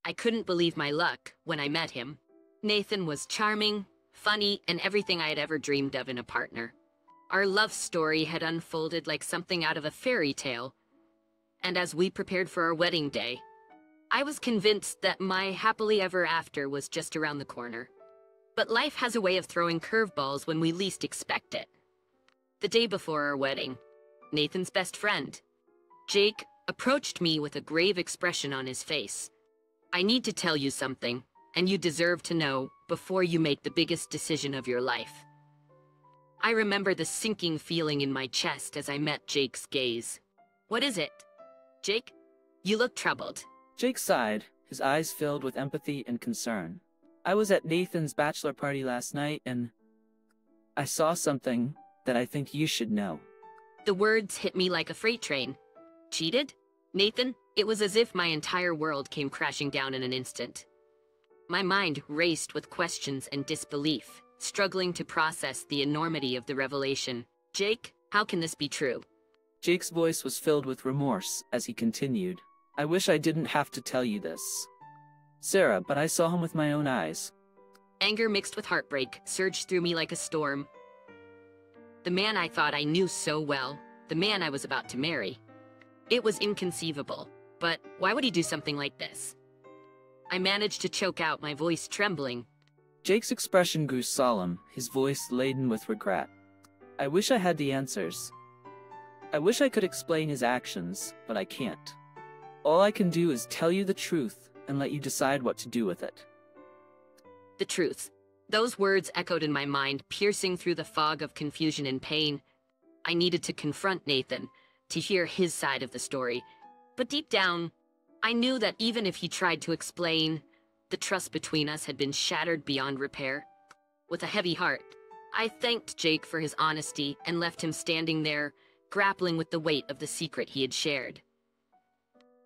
I couldn't believe my luck when I met him. Nathan was charming, funny, and everything I had ever dreamed of in a partner. Our love story had unfolded like something out of a fairy tale, and as we prepared for our wedding day, I was convinced that my happily ever after was just around the corner. But life has a way of throwing curveballs when we least expect it. The day before our wedding, Nathan's best friend, Jake, approached me with a grave expression on his face. "I need to tell you something, and you deserve to know before you make the biggest decision of your life." I remember the sinking feeling in my chest as I met Jake's gaze. "What is it? Jake, you look troubled." Jake sighed, his eyes filled with empathy and concern. "I was at Nathan's bachelor party last night and I saw something that I think you should know." The words hit me like a freight train. Cheated? Nathan? It was as if my entire world came crashing down in an instant. My mind raced with questions and disbelief, struggling to process the enormity of the revelation. "Jake, how can this be true?" Jake's voice was filled with remorse as he continued. "I wish I didn't have to tell you this, Sarah, but I saw him with my own eyes." Anger mixed with heartbreak surged through me like a storm. The man I thought I knew so well, the man I was about to marry. It was inconceivable, but why would he do something like this? I managed to choke out, my voice trembling. Jake's expression grew solemn, his voice laden with regret. "I wish I had the answers. I wish I could explain his actions, but I can't. All I can do is tell you the truth and let you decide what to do with it." The truth. Those words echoed in my mind, piercing through the fog of confusion and pain. I needed to confront Nathan, to hear his side of the story. But deep down, I knew that even if he tried to explain, the trust between us had been shattered beyond repair. With a heavy heart, I thanked Jake for his honesty and left him standing there, grappling with the weight of the secret he had shared.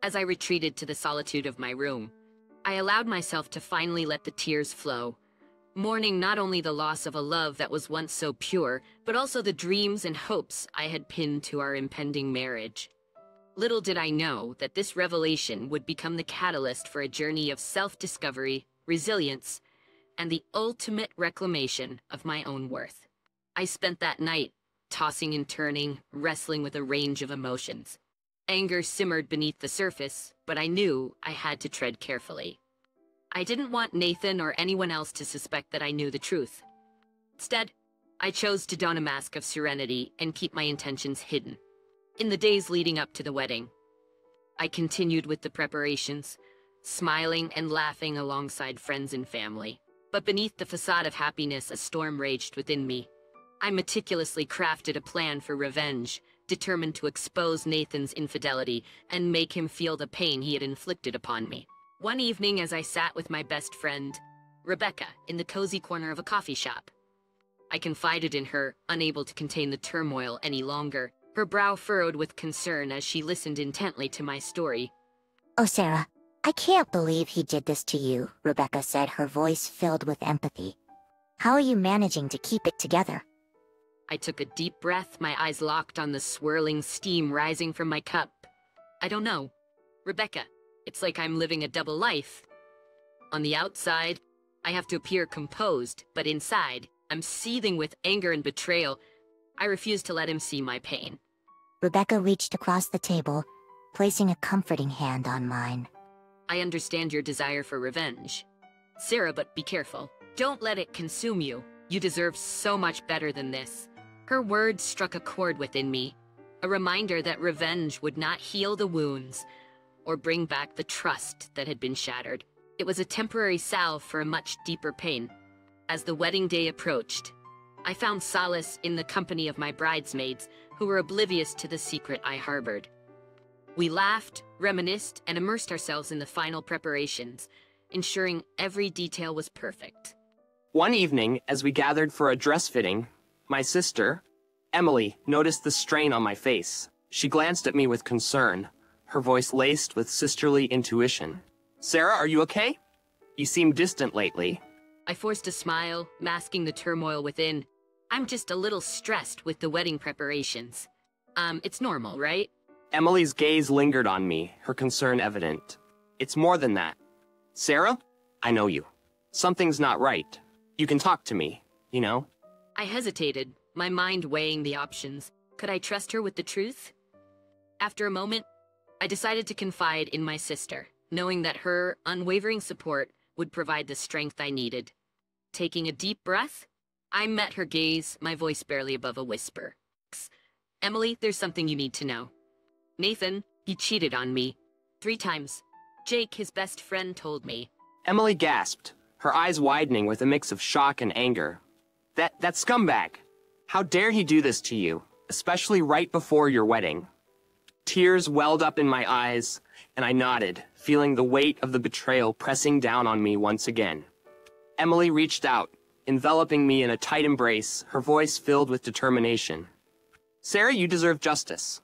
As I retreated to the solitude of my room, I allowed myself to finally let the tears flow, mourning not only the loss of a love that was once so pure, but also the dreams and hopes I had pinned to our impending marriage. Little did I know that this revelation would become the catalyst for a journey of self-discovery, resilience, and the ultimate reclamation of my own worth. I spent that night tossing and turning, wrestling with a range of emotions. Anger simmered beneath the surface, but I knew I had to tread carefully. I didn't want Nathan or anyone else to suspect that I knew the truth. Instead, I chose to don a mask of serenity and keep my intentions hidden. In the days leading up to the wedding, I continued with the preparations, smiling and laughing alongside friends and family. But beneath the facade of happiness, a storm raged within me. I meticulously crafted a plan for revenge, determined to expose Nathan's infidelity and make him feel the pain he had inflicted upon me. One evening, as I sat with my best friend, Rebecca, in the cozy corner of a coffee shop, I confided in her, unable to contain the turmoil any longer, her brow furrowed with concern as she listened intently to my story. "Oh, Sarah, I can't believe he did this to you," Rebecca said, her voice filled with empathy. "How are you managing to keep it together?" I took a deep breath, my eyes locked on the swirling steam rising from my cup. "I don't know. Rebecca, it's like I'm living a double life. On the outside, I have to appear composed, but inside, I'm seething with anger and betrayal. I refuse to let him see my pain." Rebecca reached across the table, placing a comforting hand on mine. "I understand your desire for revenge, Sarah, but be careful. Don't let it consume you. You deserve so much better than this." Her words struck a chord within me, a reminder that revenge would not heal the wounds or bring back the trust that had been shattered. It was a temporary salve for a much deeper pain. As the wedding day approached, I found solace in the company of my bridesmaids, who were oblivious to the secret I harbored. We laughed, reminisced, and immersed ourselves in the final preparations, ensuring every detail was perfect. One evening, as we gathered for a dress fitting, my sister, Emily, noticed the strain on my face. She glanced at me with concern, her voice laced with sisterly intuition. "Sarah, are you okay? You seem distant lately." I forced a smile, masking the turmoil within. "I'm just a little stressed with the wedding preparations. It's normal, right?" Emily's gaze lingered on me, her concern evident. "It's more than that. Sarah, I know you. Something's not right. You can talk to me, you know? I hesitated, my mind weighing the options. Could I trust her with the truth? After a moment, I decided to confide in my sister, knowing that her unwavering support would provide the strength I needed. Taking a deep breath, I met her gaze, my voice barely above a whisper. Emily, there's something you need to know. Nathan, he cheated on me. 3 times. Jake, his best friend, told me. Emily gasped, her eyes widening with a mix of shock and anger. That scumbag! How dare he do this to you, especially right before your wedding? Tears welled up in my eyes, and I nodded, feeling the weight of the betrayal pressing down on me once again. Emily reached out, enveloping me in a tight embrace, her voice filled with determination. Sarah, you deserve justice.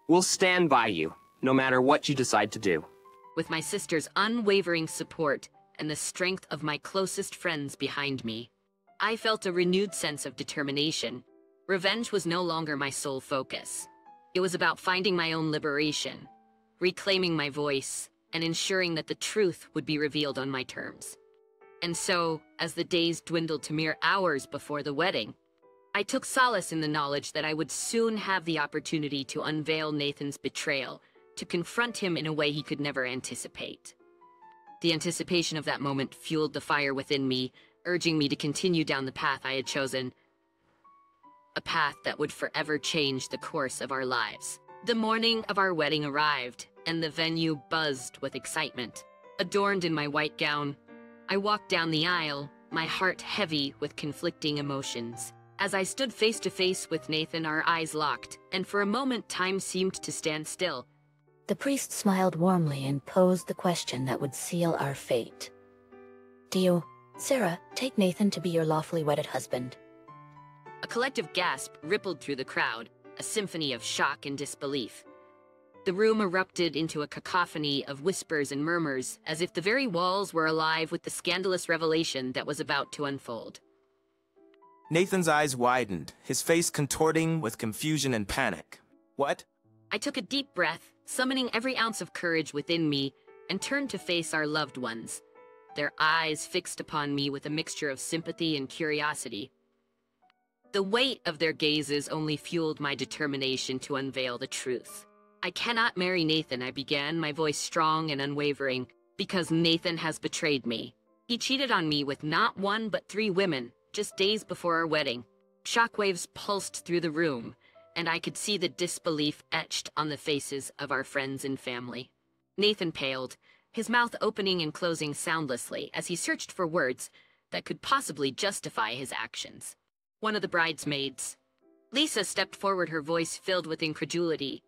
We'll stand by you, no matter what you decide to do. With my sister's unwavering support and the strength of my closest friends behind me, I felt a renewed sense of determination. Revenge was no longer my sole focus. It was about finding my own liberation, reclaiming my voice, and ensuring that the truth would be revealed on my terms. And so, as the days dwindled to mere hours before the wedding, I took solace in the knowledge that I would soon have the opportunity to unveil Nathan's betrayal, to confront him in a way he could never anticipate. The anticipation of that moment fueled the fire within me, urging me to continue down the path I had chosen, a path that would forever change the course of our lives. The morning of our wedding arrived, and the venue buzzed with excitement. Adorned in my white gown, I walked down the aisle, my heart heavy with conflicting emotions. As I stood face to face with Nathan, our eyes locked, and for a moment time seemed to stand still. The priest smiled warmly and posed the question that would seal our fate. Do you, Sarah, take Nathan to be your lawfully wedded husband? A collective gasp rippled through the crowd, a symphony of shock and disbelief. The room erupted into a cacophony of whispers and murmurs, as if the very walls were alive with the scandalous revelation that was about to unfold. Nathan's eyes widened, his face contorting with confusion and panic. What? I took a deep breath, summoning every ounce of courage within me, and turned to face our loved ones, their eyes fixed upon me with a mixture of sympathy and curiosity. The weight of their gazes only fueled my determination to unveil the truth. I cannot marry Nathan, I began, my voice strong and unwavering, because Nathan has betrayed me. He cheated on me with not 1 but 3 women, just days before our wedding. Shockwaves pulsed through the room, and I could see the disbelief etched on the faces of our friends and family. Nathan paled, his mouth opening and closing soundlessly as he searched for words that could possibly justify his actions. One of the bridesmaids, Lisa, stepped forward, her voice filled with incredulity.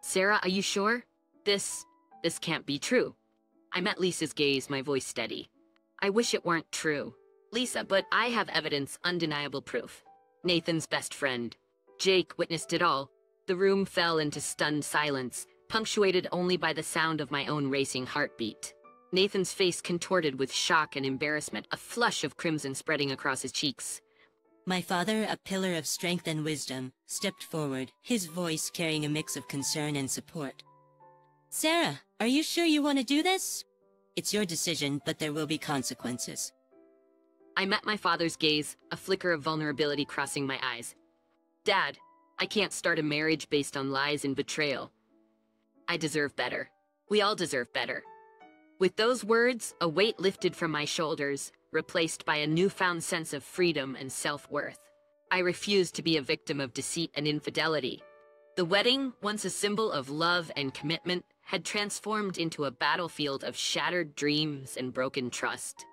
Sarah, are you sure? This can't be true. I met Lisa's gaze, my voice steady. I wish it weren't true. Lisa, but I have evidence, undeniable proof. Nathan's best friend, Jake, witnessed it all. The room fell into stunned silence, punctuated only by the sound of my own racing heartbeat. Nathan's face contorted with shock and embarrassment, a flush of crimson spreading across his cheeks. My father, a pillar of strength and wisdom, stepped forward, his voice carrying a mix of concern and support. Sarah, are you sure you want to do this? It's your decision, but there will be consequences. I met my father's gaze, a flicker of vulnerability crossing my eyes. Dad, I can't start a marriage based on lies and betrayal. I deserve better. We all deserve better. With those words, a weight lifted from my shoulders, replaced by a newfound sense of freedom and self-worth. I refused to be a victim of deceit and infidelity. The wedding, once a symbol of love and commitment, had transformed into a battlefield of shattered dreams and broken trust.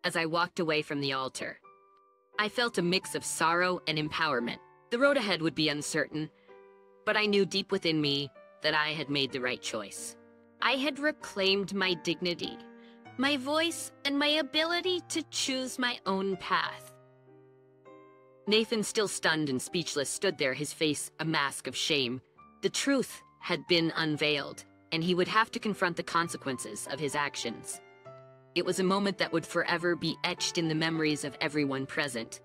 As I walked away from the altar, I felt a mix of sorrow and empowerment. The road ahead would be uncertain, but I knew deep within me that I had made the right choice. I had reclaimed my dignity, my voice, and my ability to choose my own path. Nathan, still stunned and speechless, stood there, his face a mask of shame. The truth had been unveiled, and he would have to confront the consequences of his actions. It was a moment that would forever be etched in the memories of everyone present,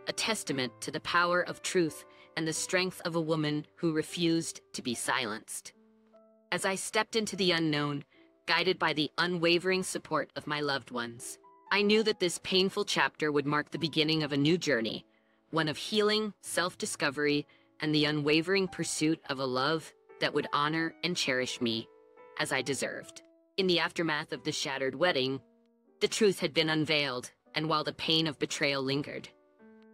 a testament to the power of truth and the strength of a woman who refused to be silenced. As I stepped into the unknown, guided by the unwavering support of my loved ones. I knew that this painful chapter would mark the beginning of a new journey, one of healing, self-discovery, and the unwavering pursuit of a love that would honor and cherish me as I deserved. In the aftermath of the shattered wedding, the truth had been unveiled, and while the pain of betrayal lingered,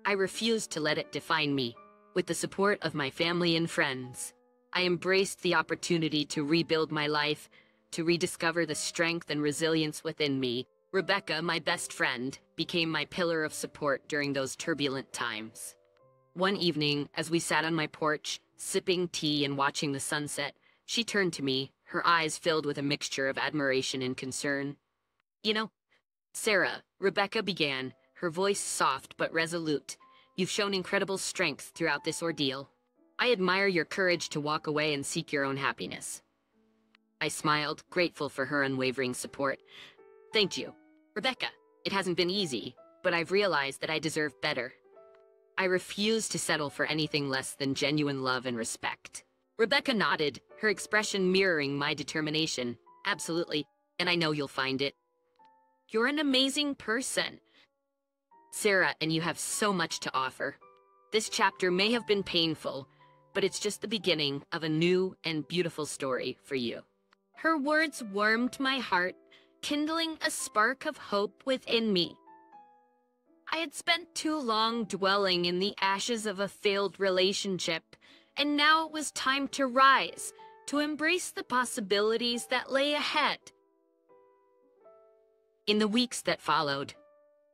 I refused to let it define me. With the support of my family and friends, I embraced the opportunity to rebuild my life, to rediscover the strength and resilience within me. Rebecca, my best friend, became my pillar of support during those turbulent times. One evening, as we sat on my porch, sipping tea and watching the sunset, she turned to me, her eyes filled with a mixture of admiration and concern. "You know, Sarah," Rebecca began, her voice soft but resolute, "you've shown incredible strength throughout this ordeal. I admire your courage to walk away and seek your own happiness." I smiled, grateful for her unwavering support. "Thank you, Rebecca. It hasn't been easy, but I've realized that I deserve better. I refuse to settle for anything less than genuine love and respect." Rebecca nodded, her expression mirroring my determination. "Absolutely, and I know you'll find it. You're an amazing person, Sarah, and you have so much to offer. This chapter may have been painful, but it's just the beginning of a new and beautiful story for you." Her words warmed my heart, kindling a spark of hope within me. I had spent too long dwelling in the ashes of a failed relationship, and now it was time to rise, to embrace the possibilities that lay ahead. In the weeks that followed,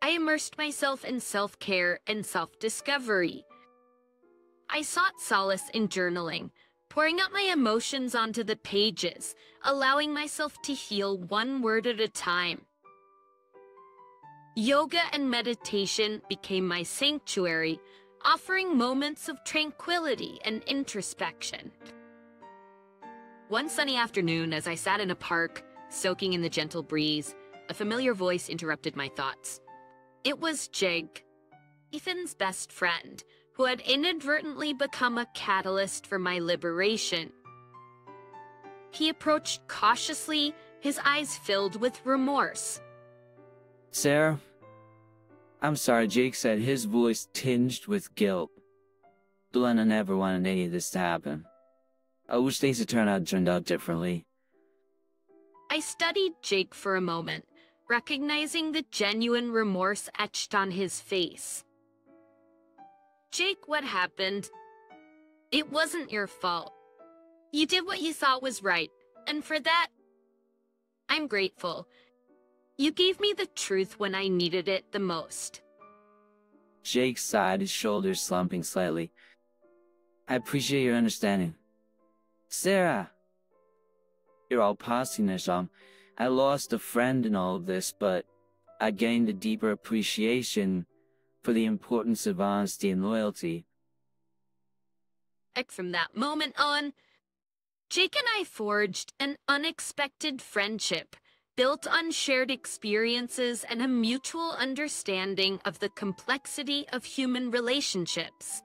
I immersed myself in self-care and self-discovery. I sought solace in journaling, pouring out my emotions onto the pages, allowing myself to heal one word at a time. Yoga and meditation became my sanctuary, offering moments of tranquility and introspection. One sunny afternoon, as I sat in a park, soaking in the gentle breeze, a familiar voice interrupted my thoughts. It was Jake, Ethan's best friend, who had inadvertently become a catalyst for my liberation. He approached cautiously, his eyes filled with remorse. "Sarah, I'm sorry," Jake said, his voice tinged with guilt. "Glenn never wanted any of this to happen. I wish things had turned out differently." I studied Jake for a moment, recognizing the genuine remorse etched on his face. "Jake, what happened? It wasn't your fault. You did what you thought was right, and for that, I'm grateful. You gave me the truth when I needed it the most." Jake sighed, his shoulders slumping slightly. "I appreciate your understanding. Sarah, you're all possiness. I lost a friend in all of this, but I gained a deeper appreciation for the importance of honesty and loyalty." From that moment on, Jake and I forged an unexpected friendship, built on shared experiences and a mutual understanding of the complexity of human relationships.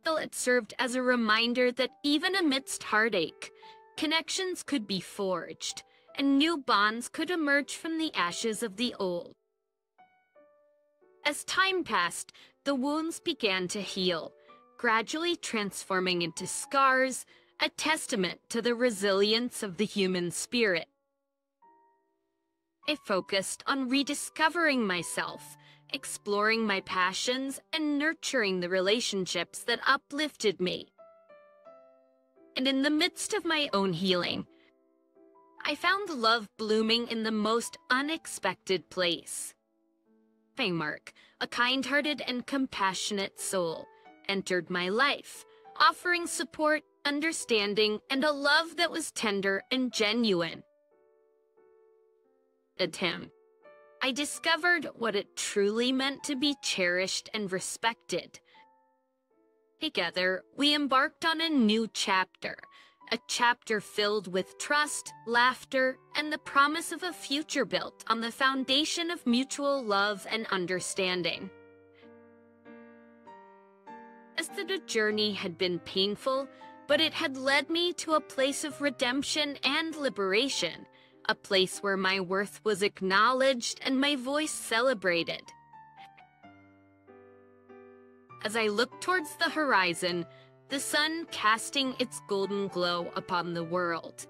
It served as a reminder that even amidst heartache, connections could be forged, and new bonds could emerge from the ashes of the old. As time passed, the wounds began to heal, gradually transforming into scars, a testament to the resilience of the human spirit. I focused on rediscovering myself, exploring my passions, and nurturing the relationships that uplifted me. And in the midst of my own healing, I found love blooming in the most unexpected place. Mark, a kind-hearted and compassionate soul, entered my life, offering support, understanding, and a love that was tender and genuine. At him, I discovered what it truly meant to be cherished and respected. Together, we embarked on a new chapter, a chapter filled with trust, laughter, and the promise of a future built on the foundation of mutual love and understanding. As the journey had been painful, but it had led me to a place of redemption and liberation, a place where my worth was acknowledged and my voice celebrated. As I looked towards the horizon, the sun casting its golden glow upon the world,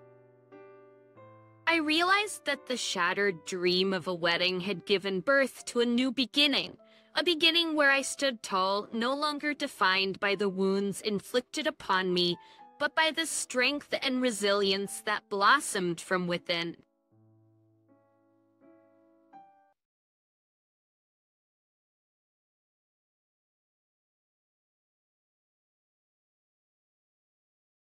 I realized that the shattered dream of a wedding had given birth to a new beginning, a beginning where I stood tall, no longer defined by the wounds inflicted upon me, but by the strength and resilience that blossomed from within.